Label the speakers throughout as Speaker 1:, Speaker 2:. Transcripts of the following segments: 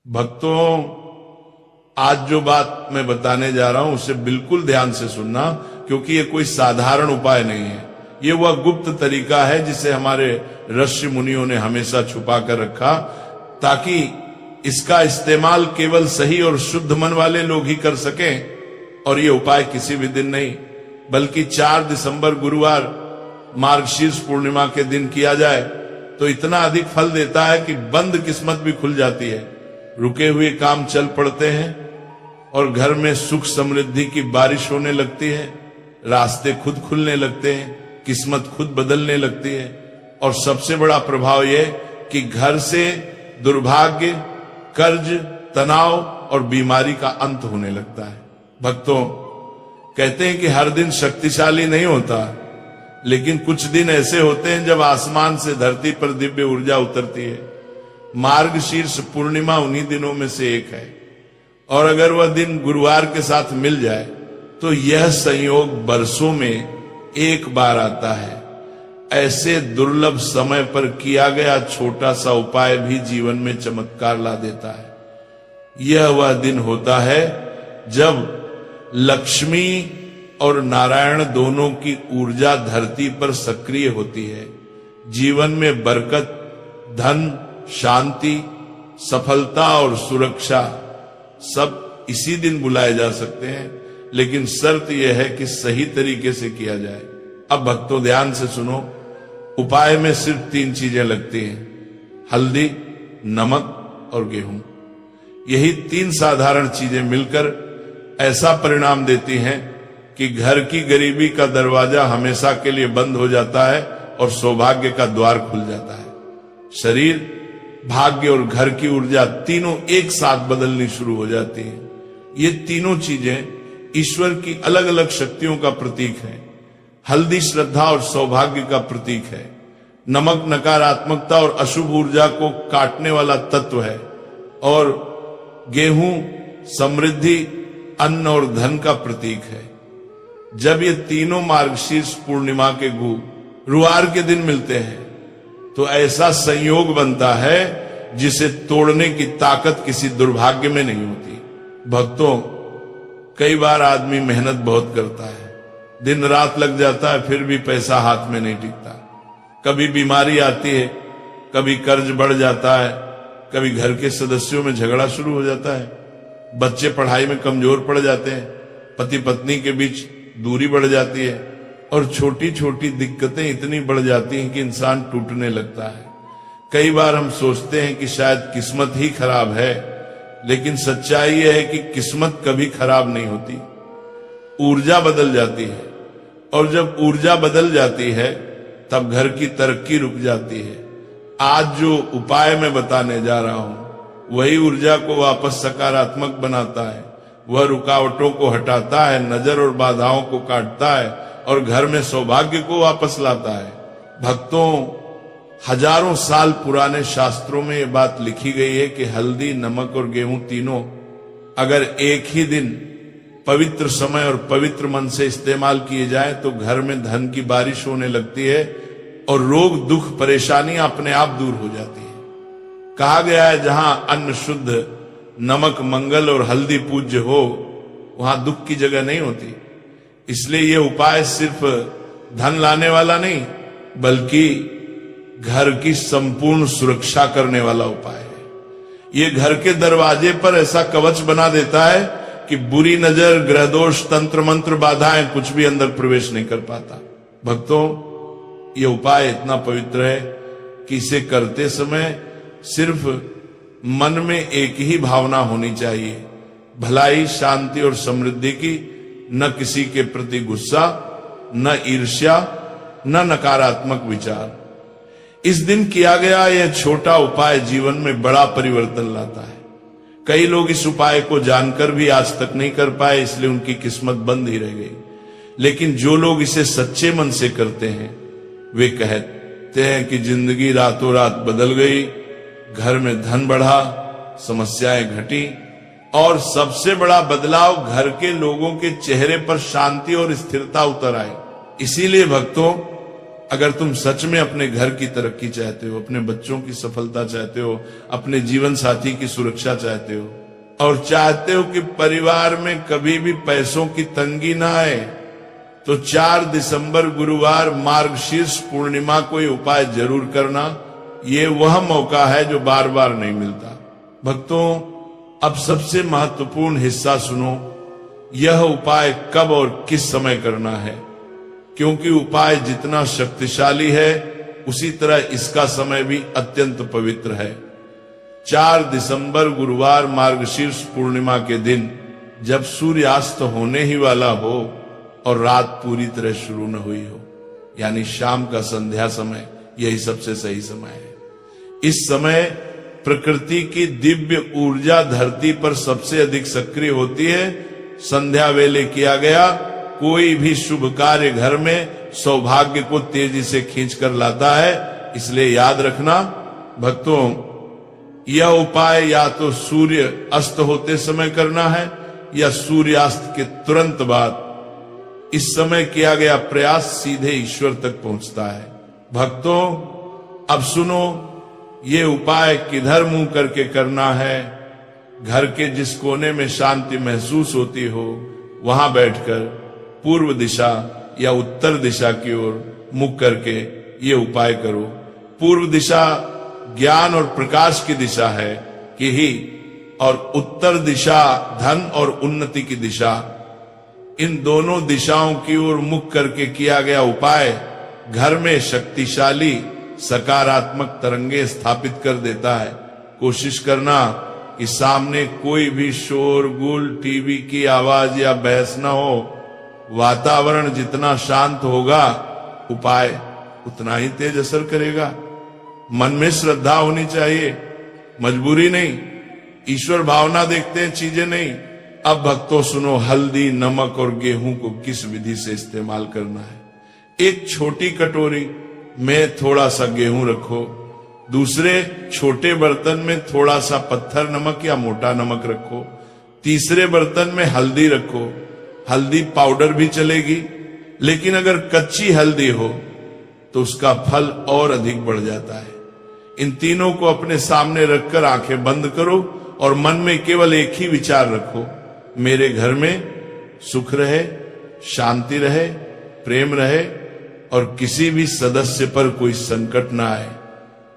Speaker 1: भक्तों, आज जो बात मैं बताने जा रहा हूं उसे बिल्कुल ध्यान से सुनना, क्योंकि ये कोई साधारण उपाय नहीं है। ये वह गुप्त तरीका है जिसे हमारे ऋषि मुनियों ने हमेशा छुपा कर रखा, ताकि इसका इस्तेमाल केवल सही और शुद्ध मन वाले लोग ही कर सकें। और ये उपाय किसी भी दिन नहीं, बल्कि 4 दिसंबर गुरुवार मार्गशीर्ष पूर्णिमा के दिन किया जाए तो इतना अधिक फल देता है कि बंद किस्मत भी खुल जाती है, रुके हुए काम चल पड़ते हैं और घर में सुख समृद्धि की बारिश होने लगती है, रास्ते खुद खुलने लगते हैं, किस्मत खुद बदलने लगती है। और सबसे बड़ा प्रभाव यह कि घर से दुर्भाग्य, कर्ज, तनाव और बीमारी का अंत होने लगता है। भक्तों, कहते हैं कि हर दिन शक्तिशाली नहीं होता, लेकिन कुछ दिन ऐसे होते हैं जब आसमान से धरती पर दिव्य ऊर्जा उतरती है। मार्गशीर्ष पूर्णिमा उन्हीं दिनों में से एक है, और अगर वह दिन गुरुवार के साथ मिल जाए तो यह संयोग बरसों में एक बार आता है। ऐसे दुर्लभ समय पर किया गया छोटा सा उपाय भी जीवन में चमत्कार ला देता है। यह वह दिन होता है जब लक्ष्मी और नारायण दोनों की ऊर्जा धरती पर सक्रिय होती है। जीवन में बरकत, धन, शांति, सफलता और सुरक्षा सब इसी दिन बुलाए जा सकते हैं, लेकिन शर्त यह है कि सही तरीके से किया जाए। अब भक्तों, ध्यान से सुनो। उपाय में सिर्फ 3 चीजें लगती हैं: हल्दी, नमक और गेहूं। यही 3 साधारण चीजें मिलकर ऐसा परिणाम देती हैं कि घर की गरीबी का दरवाजा हमेशा के लिए बंद हो जाता है और सौभाग्य का द्वार खुल जाता है। शरीर, भाग्य और घर की ऊर्जा तीनों एक साथ बदलनी शुरू हो जाती है। ये तीनों चीजें ईश्वर की अलग अलग शक्तियों का प्रतीक है। हल्दी श्रद्धा और सौभाग्य का प्रतीक है। नमक नकारात्मकता और अशुभ ऊर्जा को काटने वाला तत्व है, और गेहूं समृद्धि, अन्न और धन का प्रतीक है। जब ये तीनों मार्गशीर्ष पूर्णिमा के गुरुवार के दिन मिलते हैं तो ऐसा संयोग बनता है जिसे तोड़ने की ताकत किसी दुर्भाग्य में नहीं होती। भक्तों, कई बार आदमी मेहनत बहुत करता है, दिन रात लग जाता है, फिर भी पैसा हाथ में नहीं टिकता। कभी बीमारी आती है, कभी कर्ज बढ़ जाता है, कभी घर के सदस्यों में झगड़ा शुरू हो जाता है, बच्चे पढ़ाई में कमजोर पड़ जाते हैं, पति पत्नी के बीच दूरी बढ़ जाती है, और छोटी छोटी दिक्कतें इतनी बढ़ जाती हैं कि इंसान टूटने लगता है। कई बार हम सोचते हैं कि शायद किस्मत ही खराब है, लेकिन सच्चाई यह है कि किस्मत कभी खराब नहीं होती, ऊर्जा बदल जाती है। और जब ऊर्जा बदल जाती है तब घर की तरक्की रुक जाती है। आज जो उपाय मैं बताने जा रहा हूं वही ऊर्जा को वापस सकारात्मक बनाता है। वह रुकावटों को हटाता है, नजर और बाधाओं को काटता है और घर में सौभाग्य को वापस लाता है। भक्तों, हजारों साल पुराने शास्त्रों में यह बात लिखी गई है कि हल्दी, नमक और गेहूं तीनों अगर एक ही दिन पवित्र समय और पवित्र मन से इस्तेमाल किए जाए तो घर में धन की बारिश होने लगती है और रोग, दुख, परेशानियां अपने आप दूर हो जाती है। कहा गया है, जहां अन्न शुद्ध, नमक मंगल और हल्दी पूज्य हो, वहां दुख की जगह नहीं होती। इसलिए यह उपाय सिर्फ धन लाने वाला नहीं, बल्कि घर की संपूर्ण सुरक्षा करने वाला उपाय है। यह घर के दरवाजे पर ऐसा कवच बना देता है कि बुरी नजर, ग्रह दोष, तंत्र मंत्र, बाधाएं कुछ भी अंदर प्रवेश नहीं कर पाता। भक्तों, यह उपाय इतना पवित्र है कि इसे करते समय सिर्फ मन में एक ही भावना होनी चाहिए: भलाई, शांति और समृद्धि की। न किसी के प्रति गुस्सा, न ईर्ष्या, न नकारात्मक विचार। इस दिन किया गया यह छोटा उपाय जीवन में बड़ा परिवर्तन लाता है। कई लोग इस उपाय को जानकर भी आज तक नहीं कर पाए, इसलिए उनकी किस्मत बंद ही रह गई। लेकिन जो लोग इसे सच्चे मन से करते हैं वे कहते हैं कि जिंदगी रातों रात बदल गई, घर में धन बढ़ा, समस्याएं घटी, और सबसे बड़ा बदलाव, घर के लोगों के चेहरे पर शांति और स्थिरता उतर आई। इसीलिए भक्तों, अगर तुम सच में अपने घर की तरक्की चाहते हो, अपने बच्चों की सफलता चाहते हो, अपने जीवन साथी की सुरक्षा चाहते हो और चाहते हो कि परिवार में कभी भी पैसों की तंगी ना आए, तो 4 दिसंबर गुरुवार मार्गशीर्ष पूर्णिमा कोई उपाय जरूर करना। ये वह मौका है जो बार बार नहीं मिलता। भक्तों, अब सबसे महत्वपूर्ण हिस्सा सुनो। यह उपाय कब और किस समय करना है, क्योंकि उपाय जितना शक्तिशाली है उसी तरह इसका समय भी अत्यंत पवित्र है। 4 दिसंबर गुरुवार मार्गशीर्ष पूर्णिमा के दिन, जब सूर्यास्त होने ही वाला हो और रात पूरी तरह शुरू न हुई हो, यानी शाम का संध्या समय, यही सबसे सही समय है। इस समय प्रकृति की दिव्य ऊर्जा धरती पर सबसे अधिक सक्रिय होती है। संध्या वेले किया गया कोई भी शुभ कार्य घर में सौभाग्य को तेजी से खींच कर लाता है। इसलिए याद रखना भक्तों, यह उपाय या तो सूर्य अस्त होते समय करना है या सूर्यास्त के तुरंत बाद। इस समय किया गया प्रयास सीधे ईश्वर तक पहुंचता है। भक्तों, अब सुनो, ये उपाय किधर मुंह करके करना है। घर के जिस कोने में शांति महसूस होती हो, वहां बैठकर पूर्व दिशा या उत्तर दिशा की ओर मुख करके ये उपाय करो। पूर्व दिशा ज्ञान और प्रकाश की दिशा है कि ही, और उत्तर दिशा धन और उन्नति की दिशा। इन दोनों दिशाओं की ओर मुख करके किया गया उपाय घर में शक्तिशाली सकारात्मक तरंगे स्थापित कर देता है। कोशिश करना कि सामने कोई भी शोरगुल, टीवी की आवाज या बहस न हो। वातावरण जितना शांत होगा, उपाय उतना ही तेज असर करेगा। मन में श्रद्धा होनी चाहिए, मजबूरी नहीं। ईश्वर भावना देखते हैं, चीजें नहीं। अब भक्तों सुनो, हल्दी, नमक और गेहूं को किस विधि से इस्तेमाल करना है। एक छोटी कटोरी में थोड़ा सा गेहूं रखो, दूसरे छोटे बर्तन में थोड़ा सा पत्थर नमक या मोटा नमक रखो, तीसरे बर्तन में हल्दी रखो। हल्दी पाउडर भी चलेगी, लेकिन अगर कच्ची हल्दी हो तो उसका फल और अधिक बढ़ जाता है। इन तीनों को अपने सामने रखकर आंखें बंद करो और मन में केवल एक ही विचार रखो, मेरे घर में सुख रहे, शांति रहे, प्रेम रहे और किसी भी सदस्य पर कोई संकट ना आए।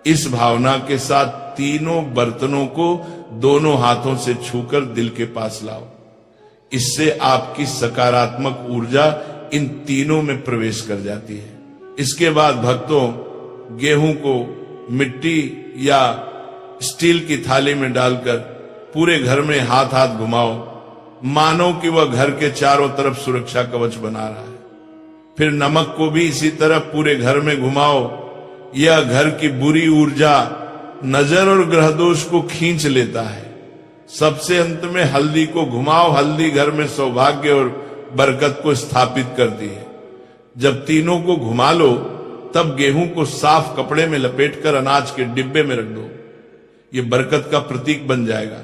Speaker 1: इस भावना के साथ तीनों बर्तनों को दोनों हाथों से छूकर दिल के पास लाओ। इससे आपकी सकारात्मक ऊर्जा इन तीनों में प्रवेश कर जाती है। इसके बाद भक्तों, गेहूं को मिट्टी या स्टील की थाली में डालकर पूरे घर में हाथ हाथ घुमाओ, मानो कि वह घर के चारों तरफ सुरक्षा कवच बना रहा है। फिर नमक को भी इसी तरह पूरे घर में घुमाओ। यह घर की बुरी ऊर्जा, नजर और ग्रह दोष को खींच लेता है। सबसे अंत में हल्दी को घुमाओ। हल्दी घर में सौभाग्य और बरकत को स्थापित करती है। जब तीनों को घुमा लो, तब गेहूं को साफ कपड़े में लपेटकर अनाज के डिब्बे में रख दो। ये बरकत का प्रतीक बन जाएगा।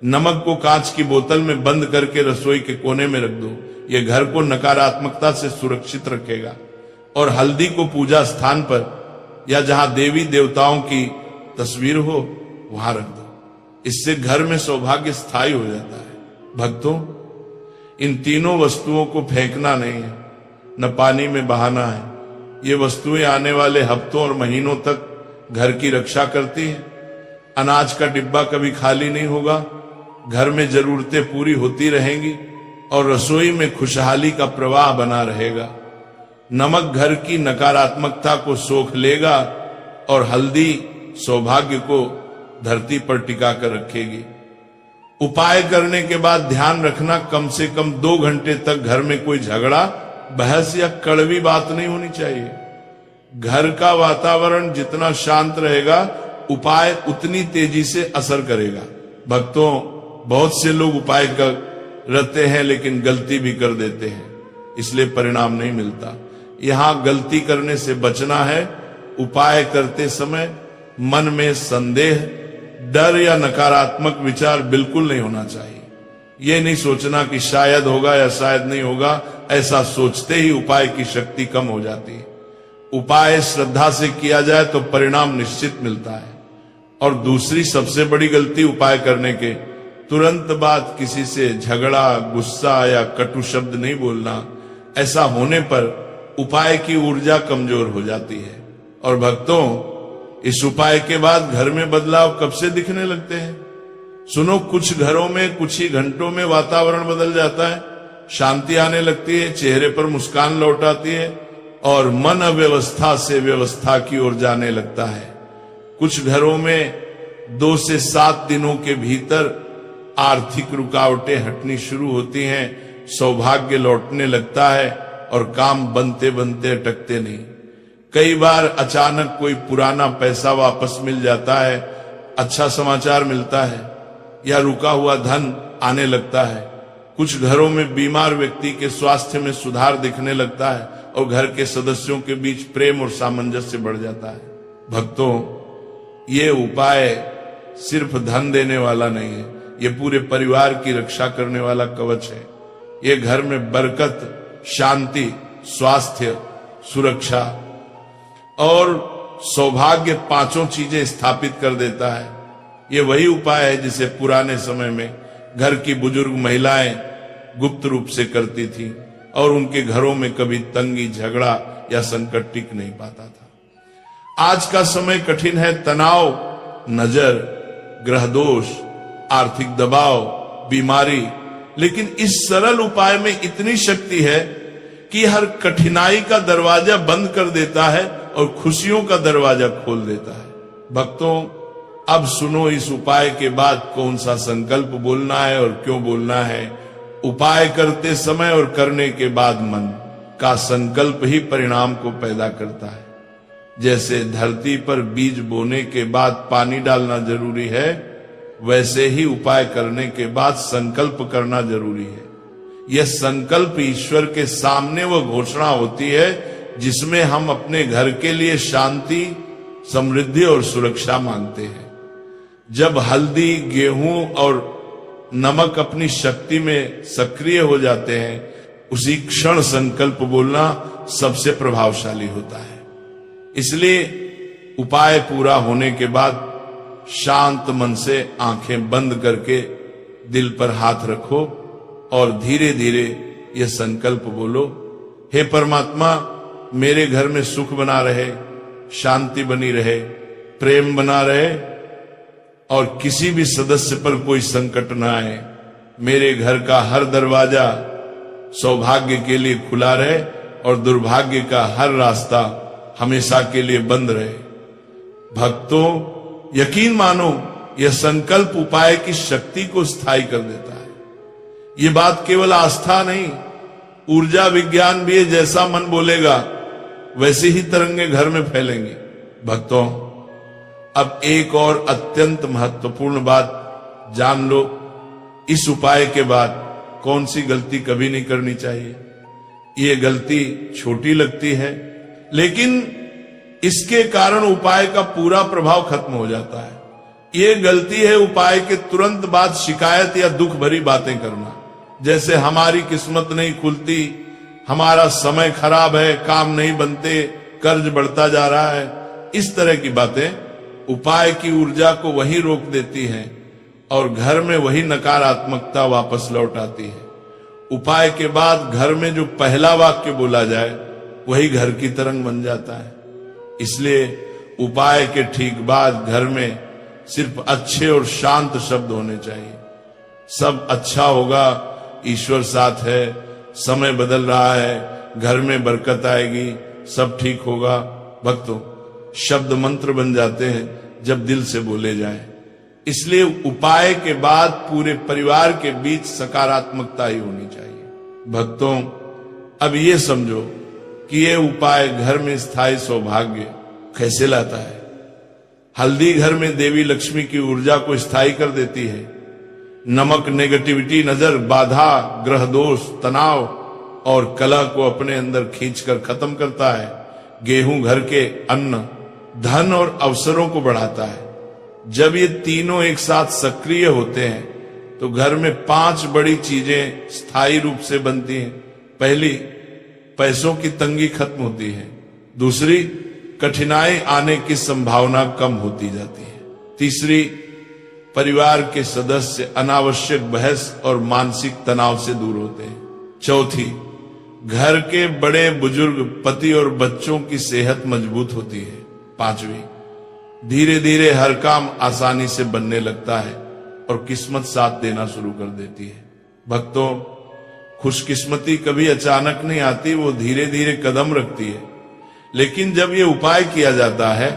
Speaker 1: नमक को कांच की बोतल में बंद करके रसोई के कोने में रख दो। ये घर को नकारात्मकता से सुरक्षित रखेगा। और हल्दी को पूजा स्थान पर या जहां देवी देवताओं की तस्वीर हो वहां रख दो। इससे घर में सौभाग्य स्थायी हो जाता है। भक्तों, इन तीनों वस्तुओं को फेंकना नहीं है, न पानी में बहाना है। ये वस्तुएं आने वाले हफ्तों और महीनों तक घर की रक्षा करती हैं। अनाज का डिब्बा कभी खाली नहीं होगा। घर में जरूरतें पूरी होती रहेंगी और रसोई में खुशहाली का प्रवाह बना रहेगा। नमक घर की नकारात्मकता को सोख लेगा और हल्दी सौभाग्य को धरती पर टिका कर रखेगी। उपाय करने के बाद ध्यान रखना, कम से कम 2 घंटे तक घर में कोई झगड़ा, बहस या कड़वी बात नहीं होनी चाहिए। घर का वातावरण जितना शांत रहेगा, उपाय उतनी तेजी से असर करेगा। भक्तों, बहुत से लोग उपाय करते हैं लेकिन गलती भी कर देते हैं, इसलिए परिणाम नहीं मिलता। यहां गलती करने से बचना है। उपाय करते समय मन में संदेह, डर या नकारात्मक विचार बिल्कुल नहीं होना चाहिए। यह नहीं सोचना कि शायद होगा या शायद नहीं होगा। ऐसा सोचते ही उपाय की शक्ति कम हो जाती है। उपाय श्रद्धा से किया जाए तो परिणाम निश्चित मिलता है। और दूसरी सबसे बड़ी गलती उपाय करने के तुरंत बाद किसी से झगड़ा, गुस्सा या कटु शब्द नहीं बोलना। ऐसा होने पर उपाय की ऊर्जा कमजोर हो जाती है। और भक्तों, इस उपाय के बाद घर में बदलाव कब से दिखने लगते हैं? सुनो, कुछ घरों में कुछ ही घंटों में वातावरण बदल जाता है, शांति आने लगती है, चेहरे पर मुस्कान लौट आती है और मन अव्यवस्था से व्यवस्था की ओर जाने लगता है। कुछ घरों में 2 से 7 दिनों के भीतर आर्थिक रुकावटें हटनी शुरू होती हैं, सौभाग्य लौटने लगता है और काम बनते बनते अटकते नहीं। कई बार अचानक कोई पुराना पैसा वापस मिल जाता है, अच्छा समाचार मिलता है या रुका हुआ धन आने लगता है। कुछ घरों में बीमार व्यक्ति के स्वास्थ्य में सुधार दिखने लगता है और घर के सदस्यों के बीच प्रेम और सामंजस्य बढ़ जाता है। भक्तों, ये उपाय सिर्फ धन देने वाला नहीं है, ये पूरे परिवार की रक्षा करने वाला कवच है। ये घर में बरकत, शांति, स्वास्थ्य, सुरक्षा और सौभाग्य 5 चीजें स्थापित कर देता है। ये वही उपाय है जिसे पुराने समय में घर की बुजुर्ग महिलाएं गुप्त रूप से करती थी और उनके घरों में कभी तंगी, झगड़ा या संकट टिक नहीं पाता था। आज का समय कठिन है, तनाव, नजर, ग्रह दोष, आर्थिक दबाव, बीमारी, लेकिन इस सरल उपाय में इतनी शक्ति है कि हर कठिनाई का दरवाजा बंद कर देता है और खुशियों का दरवाजा खोल देता है। भक्तों, अब सुनो इस उपाय के बाद कौन सा संकल्प बोलना है और क्यों बोलना है। उपाय करते समय और करने के बाद मन का संकल्प ही परिणाम को पैदा करता है। जैसे धरती पर बीज बोने के बाद पानी डालना जरूरी है, वैसे ही उपाय करने के बाद संकल्प करना जरूरी है। यह संकल्प ईश्वर के सामने वह घोषणा होती है जिसमें हम अपने घर के लिए शांति, समृद्धि और सुरक्षा मांगते हैं। जब हल्दी, गेहूं और नमक अपनी शक्ति में सक्रिय हो जाते हैं, उसी क्षण संकल्प बोलना सबसे प्रभावशाली होता है। इसलिए उपाय पूरा होने के बाद शांत मन से आंखें बंद करके दिल पर हाथ रखो और धीरे धीरे यह संकल्प बोलो, हे परमात्मा, मेरे घर में सुख बना रहे, शांति बनी रहे, प्रेम बना रहे और किसी भी सदस्य पर कोई संकट न आए। मेरे घर का हर दरवाजा सौभाग्य के लिए खुला रहे और दुर्भाग्य का हर रास्ता हमेशा के लिए बंद रहे। भक्तों, यकीन मानो, यह संकल्प उपाय की शक्ति को स्थायी कर देता है। ये बात केवल आस्था नहीं, ऊर्जा विज्ञान भी है। जैसा मन बोलेगा वैसे ही तरंगे घर में फैलेंगी। भक्तों, अब एक और अत्यंत महत्वपूर्ण बात जान लो, इस उपाय के बाद कौन सी गलती कभी नहीं करनी चाहिए। ये गलती छोटी लगती है, लेकिन इसके कारण उपाय का पूरा प्रभाव खत्म हो जाता है। ये गलती है उपाय के तुरंत बाद शिकायत या दुख भरी बातें करना, जैसे हमारी किस्मत नहीं खुलती, हमारा समय खराब है, काम नहीं बनते, कर्ज बढ़ता जा रहा है। इस तरह की बातें उपाय की ऊर्जा को वहीं रोक देती हैं और घर में वही नकारात्मकता वापस लौट आती है। उपाय के बाद घर में जो पहला वाक्य बोला जाए वही घर की तरंग बन जाता है। इसलिए उपाय के ठीक बाद घर में सिर्फ अच्छे और शांत शब्द होने चाहिए। सब अच्छा होगा, ईश्वर साथ है, समय बदल रहा है, घर में बरकत आएगी, सब ठीक होगा। भक्तों, शब्द मंत्र बन जाते हैं जब दिल से बोले जाएं। इसलिए उपाय के बाद पूरे परिवार के बीच सकारात्मकता ही होनी चाहिए। भक्तों, अब ये समझो कि ये उपाय घर में स्थायी सौभाग्य कैसे लाता है। हल्दी घर में देवी लक्ष्मी की ऊर्जा को स्थायी कर देती है। नमक नेगेटिविटी, नजर, बाधा, ग्रह दोष, तनाव और कलह को अपने अंदर खींचकर खत्म करता है। गेहूं घर के अन्न, धन और अवसरों को बढ़ाता है। जब ये तीनों एक साथ सक्रिय होते हैं तो घर में 5 बड़ी चीजें स्थायी रूप से बनती हैं। पहली, पैसों की तंगी खत्म होती है। दूसरी, कठिनाई आने की संभावना कम होती जाती है। तीसरी, परिवार के सदस्य अनावश्यक बहस और मानसिक तनाव से दूर होते हैं। चौथी, घर के बड़े बुजुर्ग, पति और बच्चों की सेहत मजबूत होती है। पांचवी, धीरे धीरे हर काम आसानी से बनने लगता है और किस्मत साथ देना शुरू कर देती है। भक्तों, खुशकिस्मती कभी अचानक नहीं आती, वो धीरे धीरे कदम रखती है। लेकिन जब ये उपाय किया जाता है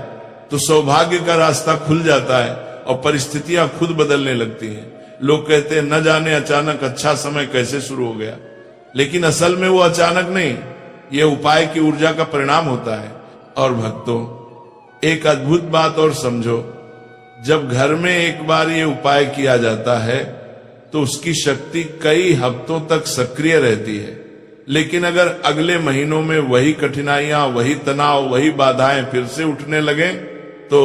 Speaker 1: तो सौभाग्य का रास्ता खुल जाता है और परिस्थितियां खुद बदलने लगती हैं। लोग कहते हैं न जाने अचानक अच्छा समय कैसे शुरू हो गया, लेकिन असल में वो अचानक नहीं, ये उपाय की ऊर्जा का परिणाम होता है। और भक्तों, एक अद्भुत बात और समझो, जब घर में एक बार ये उपाय किया जाता है तो उसकी शक्ति कई हफ्तों तक सक्रिय रहती है। लेकिन अगर अगले महीनों में वही कठिनाइयां, वही तनाव, वही बाधाएं फिर से उठने लगे तो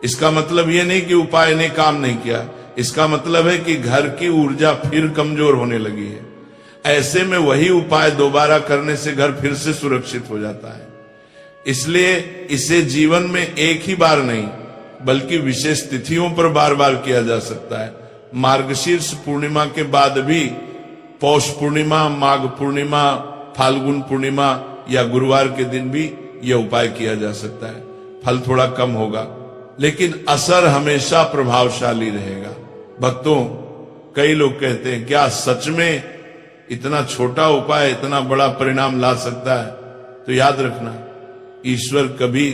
Speaker 1: इसका मतलब ये नहीं कि उपाय ने काम नहीं किया, इसका मतलब है कि घर की ऊर्जा फिर कमजोर होने लगी है। ऐसे में वही उपाय दोबारा करने से घर फिर से सुरक्षित हो जाता है। इसलिए इसे जीवन में एक ही बार नहीं बल्कि विशेष तिथियों पर बार बार किया जा सकता है। मार्गशीर्ष पूर्णिमा के बाद भी पौष पूर्णिमा, माघ पूर्णिमा, फाल्गुन पूर्णिमा या गुरुवार के दिन भी यह उपाय किया जा सकता है। फल थोड़ा कम होगा लेकिन असर हमेशा प्रभावशाली रहेगा। भक्तों, कई लोग कहते हैं क्या सच में इतना छोटा उपाय इतना बड़ा परिणाम ला सकता है? तो याद रखना, ईश्वर कभी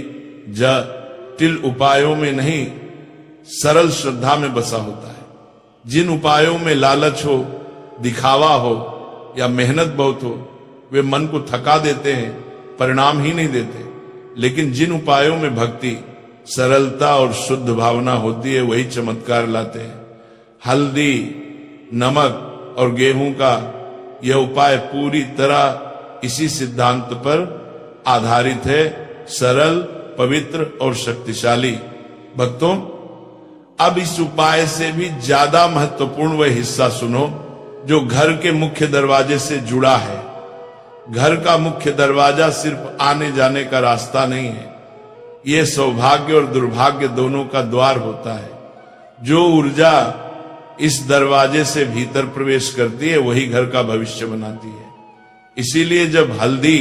Speaker 1: जटिल उपायों में नहीं, सरल श्रद्धा में बसा होता है। जिन उपायों में लालच हो, दिखावा हो या मेहनत बहुत हो, वे मन को थका देते हैं, परिणाम ही नहीं देते। लेकिन जिन उपायों में भक्ति, सरलता और शुद्ध भावना होती है, वही चमत्कार लाते हैं। हल्दी, नमक और गेहूं का यह उपाय पूरी तरह इसी सिद्धांत पर आधारित है, सरल, पवित्र और शक्तिशाली। भक्तों, अब इस उपाय से भी ज्यादा महत्वपूर्ण वह हिस्सा सुनो जो घर के मुख्य दरवाजे से जुड़ा है। घर का मुख्य दरवाजा सिर्फ आने जाने का रास्ता नहीं है, यह सौभाग्य और दुर्भाग्य दोनों का द्वार होता है। जो ऊर्जा इस दरवाजे से भीतर प्रवेश करती है वही घर का भविष्य बनाती है। इसीलिए जब हल्दी,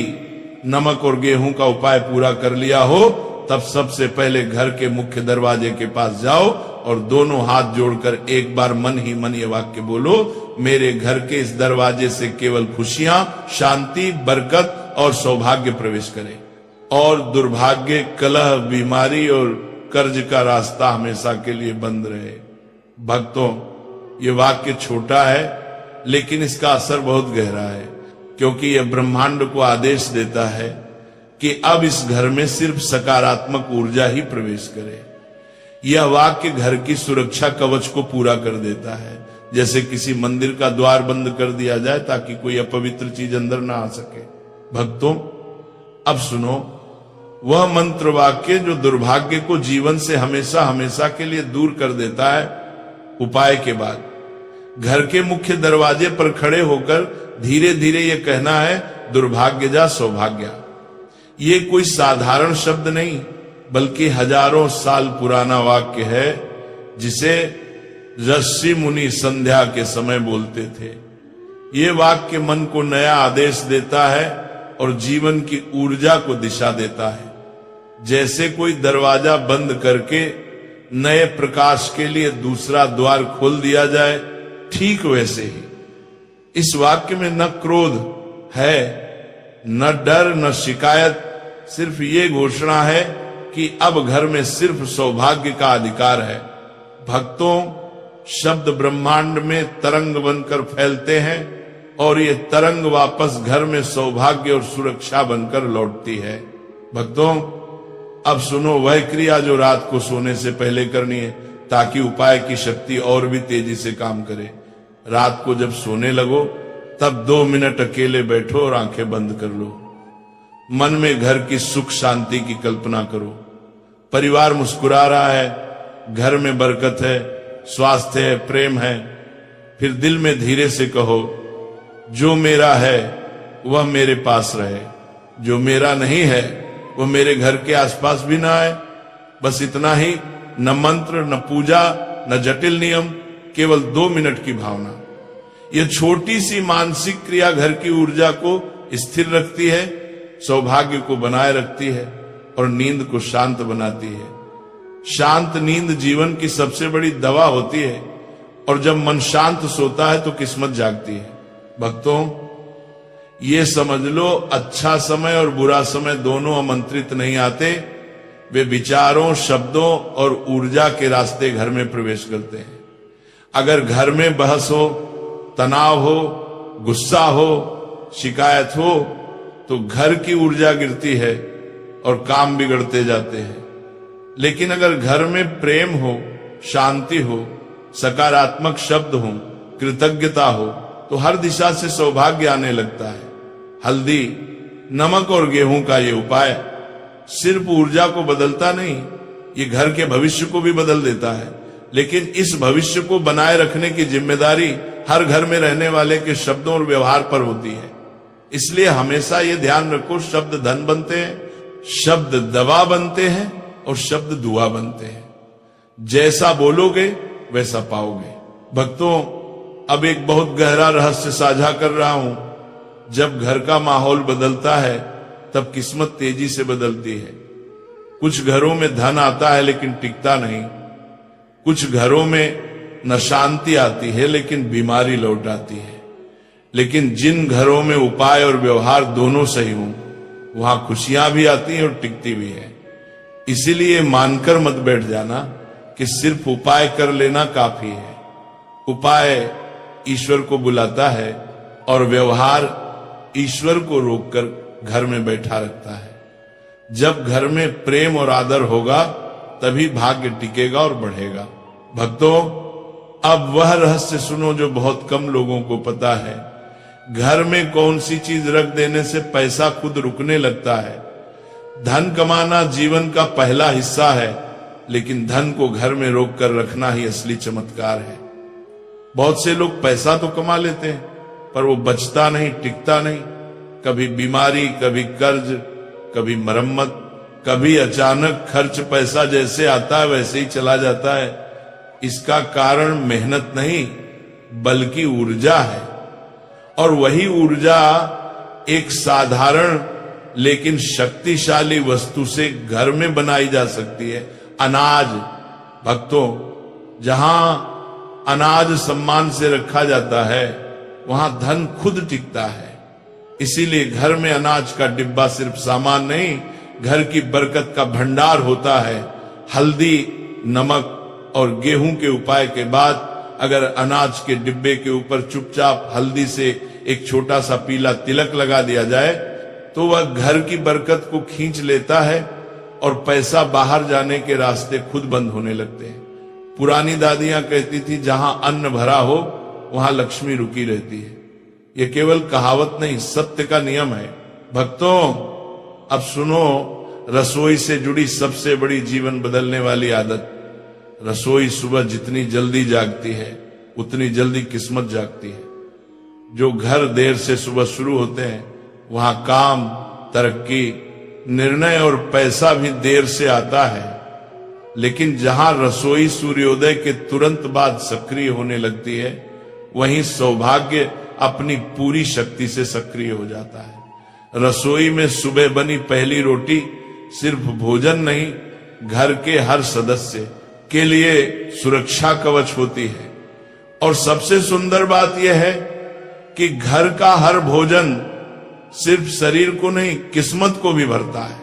Speaker 1: नमक और गेहूं का उपाय पूरा कर लिया हो तब सबसे पहले घर के मुख्य दरवाजे के पास जाओ और दोनों हाथ जोड़कर एक बार मन ही मन ये वाक्य बोलो, मेरे घर के इस दरवाजे से केवल खुशियां, शांति, बरकत और सौभाग्य प्रवेश करें और दुर्भाग्य, कलह, बीमारी और कर्ज का रास्ता हमेशा के लिए बंद रहे। भक्तों, ये वाक्य छोटा है लेकिन इसका असर बहुत गहरा है, क्योंकि यह ब्रह्मांड को आदेश देता है कि अब इस घर में सिर्फ सकारात्मक ऊर्जा ही प्रवेश करे। यह वाक्य घर की सुरक्षा कवच को पूरा कर देता है, जैसे किसी मंदिर का द्वार बंद कर दिया जाए ताकि कोई अपवित्र चीज अंदर ना आ सके। भक्तों, अब सुनो वह मंत्र वाक्य जो दुर्भाग्य को जीवन से हमेशा हमेशा के लिए दूर कर देता है। उपाय के बाद घर के मुख्य दरवाजे पर खड़े होकर धीरे धीरे यह कहना है, दुर्भाग्य जा सौभाग्य। ये कोई साधारण शब्द नहीं बल्कि हजारों साल पुराना वाक्य है जिसे ऋषि मुनि संध्या के समय बोलते थे। ये वाक्य मन को नया आदेश देता है और जीवन की ऊर्जा को दिशा देता है। जैसे कोई दरवाजा बंद करके नए प्रकाश के लिए दूसरा द्वार खोल दिया जाए, ठीक वैसे ही इस वाक्य में न क्रोध है, न डर, न शिकायत, सिर्फ ये घोषणा है कि अब घर में सिर्फ सौभाग्य का अधिकार है। भक्तों, शब्द ब्रह्मांड में तरंग बनकर फैलते हैं और ये तरंग वापस घर में सौभाग्य और सुरक्षा बनकर लौटती है। भक्तों, अब सुनो वह क्रिया जो रात को सोने से पहले करनी है ताकि उपाय की शक्ति और भी तेजी से काम करे। रात को जब सोने लगो तब 2 मिनट अकेले बैठो और आंखें बंद कर लो। मन में घर की सुख शांति की कल्पना करो। परिवार मुस्कुरा रहा है, घर में बरकत है, स्वास्थ्य है, प्रेम है। फिर दिल में धीरे से कहो, जो मेरा है वह मेरे पास रहे, जो मेरा नहीं है वो मेरे घर के आसपास भी ना आए। बस इतना ही, न मंत्र, न पूजा, न जटिल नियम, केवल 2 मिनट की भावना। यह छोटी सी मानसिक क्रिया घर की ऊर्जा को स्थिर रखती है, सौभाग्य को बनाए रखती है और नींद को शांत बनाती है। शांत नींद जीवन की सबसे बड़ी दवा होती है और जब मन शांत सोता है तो किस्मत जागती है। भक्तों, ये समझ लो, अच्छा समय और बुरा समय दोनों आमंत्रित नहीं आते, वे विचारों, शब्दों और ऊर्जा के रास्ते घर में प्रवेश करते हैं। अगर घर में बहस हो, तनाव हो, गुस्सा हो, शिकायत हो, तो घर की ऊर्जा गिरती है और काम बिगड़ते जाते हैं। लेकिन अगर घर में प्रेम हो, शांति हो, सकारात्मक शब्द हो, कृतज्ञता हो, तो हर दिशा से सौभाग्य आने लगता है। हल्दी, नमक और गेहूं का ये उपाय सिर्फ ऊर्जा को बदलता नहीं, ये घर के भविष्य को भी बदल देता है। लेकिन इस भविष्य को बनाए रखने की जिम्मेदारी हर घर में रहने वाले के शब्दों और व्यवहार पर होती है। इसलिए हमेशा ये ध्यान रखो, शब्द धन बनते हैं, शब्द दवा बनते हैं और शब्द दुआ बनते हैं। जैसा बोलोगे वैसा पाओगे। भक्तों, अब एक बहुत गहरा रहस्य साझा कर रहा हूं। जब घर का माहौल बदलता है तब किस्मत तेजी से बदलती है। कुछ घरों में धन आता है लेकिन टिकता नहीं। कुछ घरों में न शांति आती है लेकिन बीमारी लौट आती है। लेकिन जिन घरों में उपाय और व्यवहार दोनों सही हों, वहां खुशियां भी आती हैं और टिकती भी है। इसीलिए मानकर मत बैठ जाना कि सिर्फ उपाय कर लेना काफी है। उपाय ईश्वर को बुलाता है और व्यवहार ईश्वर को रोककर घर में बैठा रखता है। जब घर में प्रेम और आदर होगा तभी भाग्य टिकेगा और बढ़ेगा। भक्तों, अब वह रहस्य सुनो जो बहुत कम लोगों को पता है। घर में कौन सी चीज रख देने से पैसा खुद रुकने लगता है। धन कमाना जीवन का पहला हिस्सा है, लेकिन धन को घर में रोक कर रखना ही असली चमत्कार है। बहुत से लोग पैसा तो कमा लेते हैं पर वो बचता नहीं, टिकता नहीं। कभी बीमारी, कभी कर्ज, कभी मरम्मत, कभी अचानक खर्च। पैसा जैसे आता है वैसे ही चला जाता है। इसका कारण मेहनत नहीं बल्कि ऊर्जा है। और वही ऊर्जा एक साधारण लेकिन शक्तिशाली वस्तु से घर में बनाई जा सकती है, अनाज। भक्तों, जहां अनाज सम्मान से रखा जाता है वहां धन खुद टिकता है। इसीलिए घर में अनाज का डिब्बा सिर्फ सामान नहीं, घर की बरकत का भंडार होता है। हल्दी, नमक और गेहूं के उपाय के बाद अगर अनाज के डिब्बे के ऊपर चुपचाप हल्दी से एक छोटा सा पीला तिलक लगा दिया जाए तो वह घर की बरकत को खींच लेता है और पैसा बाहर जाने के रास्ते खुद बंद होने लगते हैं। पुरानी दादियां कहती थी, जहां अन्न भरा हो वहां लक्ष्मी रुकी रहती है। यह केवल कहावत नहीं, सत्य का नियम है। भक्तों, अब सुनो रसोई से जुड़ी सबसे बड़ी जीवन बदलने वाली आदत। रसोई सुबह जितनी जल्दी जागती है उतनी जल्दी किस्मत जागती है। जो घर देर से सुबह शुरू होते हैं वहां काम, तरक्की, निर्णय और पैसा भी देर से आता है। लेकिन जहां रसोई सूर्योदय के तुरंत बाद सक्रिय होने लगती है वहीं सौभाग्य अपनी पूरी शक्ति से सक्रिय हो जाता है। रसोई में सुबह बनी पहली रोटी सिर्फ भोजन नहीं, घर के हर सदस्य के लिए सुरक्षा कवच होती है। और सबसे सुंदर बात यह है कि घर का हर भोजन सिर्फ शरीर को नहीं, किस्मत को भी भरता है।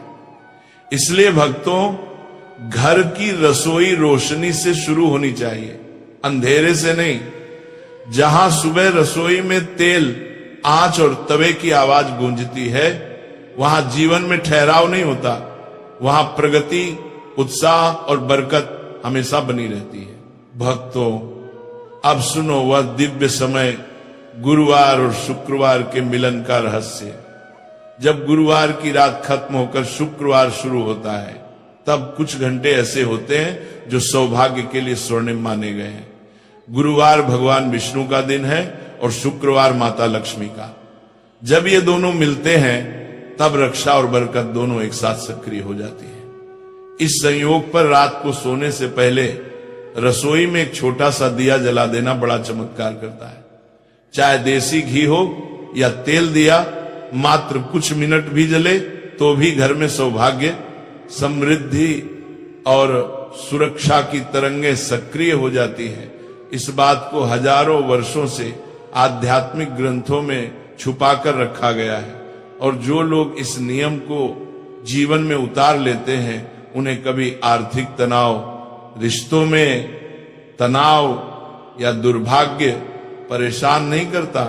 Speaker 1: इसलिए भक्तों, घर की रसोई रोशनी से शुरू होनी चाहिए, अंधेरे से नहीं। जहां सुबह रसोई में तेल, आंच और तवे की आवाज गूंजती है वहां जीवन में ठहराव नहीं होता, वहां प्रगति, उत्साह और बरकत हमेशा बनी रहती है। भक्तों, अब सुनो वह दिव्य समय, गुरुवार और शुक्रवार के मिलन का रहस्य। जब गुरुवार की रात खत्म होकर शुक्रवार शुरू होता है तब कुछ घंटे ऐसे होते हैं जो सौभाग्य के लिए स्वर्णिम माने गए हैं। गुरुवार भगवान विष्णु का दिन है और शुक्रवार माता लक्ष्मी का। जब ये दोनों मिलते हैं तब रक्षा और बरकत दोनों एक साथ सक्रिय हो जाती है। इस संयोग पर रात को सोने से पहले रसोई में एक छोटा सा दिया जला देना बड़ा चमत्कार करता है। चाहे देसी घी हो या तेल दिया, मात्र कुछ मिनट भी जले तो भी घर में सौभाग्य, समृद्धि और सुरक्षा की तरंगें सक्रिय हो जाती हैं। इस बात को हजारों वर्षों से आध्यात्मिक ग्रंथों में छुपाकर रखा गया है और जो लोग इस नियम को जीवन में उतार लेते हैं उन्हें कभी आर्थिक तनाव, रिश्तों में तनाव या दुर्भाग्य परेशान नहीं करता।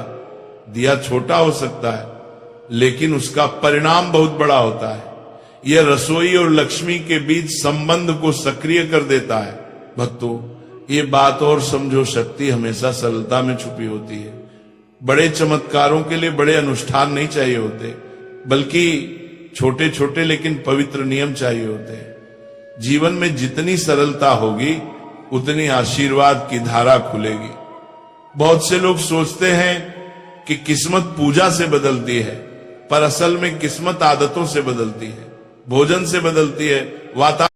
Speaker 1: दिया छोटा हो सकता है लेकिन उसका परिणाम बहुत बड़ा होता है। यह रसोई और लक्ष्मी के बीच संबंध को सक्रिय कर देता है। भक्तों, ये बात और समझो, शक्ति हमेशा सरलता में छुपी होती है। बड़े चमत्कारों के लिए बड़े अनुष्ठान नहीं चाहिए होते, बल्कि छोटे छोटे लेकिन पवित्र नियम चाहिए होते हैं। जीवन में जितनी सरलता होगी उतनी आशीर्वाद की धारा खुलेगी। बहुत से लोग सोचते हैं कि किस्मत पूजा से बदलती है, पर असल में किस्मत आदतों से बदलती है, भोजन से बदलती है, वातावरण